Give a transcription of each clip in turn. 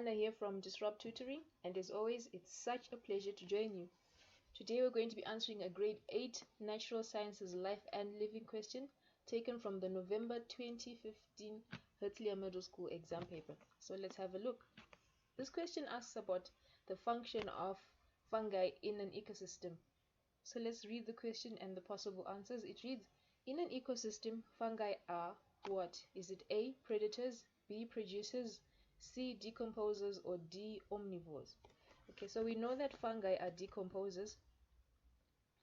Anna here from Disrupt Tutoring, and as always, it's such a pleasure to join you. Today we're going to be answering a grade 8 Natural Sciences Life and Living question taken from the November 2015 Herzia Middle School exam paper. So let's have a look. This question asks about the function of fungi in an ecosystem. So let's read the question and the possible answers. It reads, in an ecosystem, fungi are what? Is it A, predators, B, producers, C, decomposers, or D, omnivores? Okay, so we know that fungi are decomposers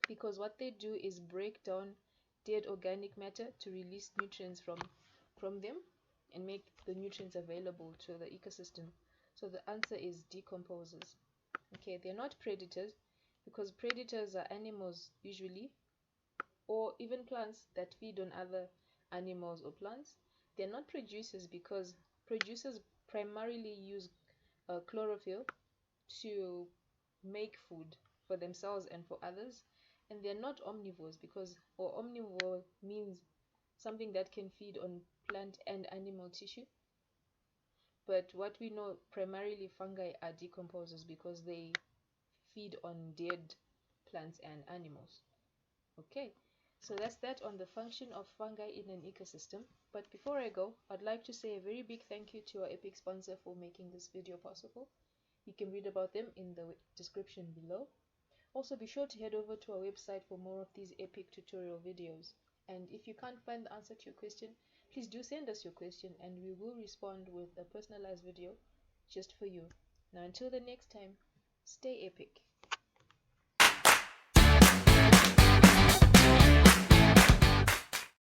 because what they do is break down dead organic matter to release nutrients from them and make the nutrients available to the ecosystem. So the answer is decomposers. Okay, they're not predators because predators are animals usually, or even plants that feed on other animals or plants. They're not producers because producers primarily use chlorophyll to make food for themselves and for others. And they're not omnivores because, or omnivore means something that can feed on plant and animal tissue. But what we know, primarily fungi are decomposers because they feed on dead plants and animals. Okay, so that's that on the function of fungi in an ecosystem. But before I go, I'd like to say a very big thank you to our epic sponsor for making this video possible. You can read about them in the description below. Also, be sure to head over to our website for more of these epic tutorial videos. And if you can't find the answer to your question, please do send us your question and we will respond with a personalized video just for you. Now, until the next time, stay epic.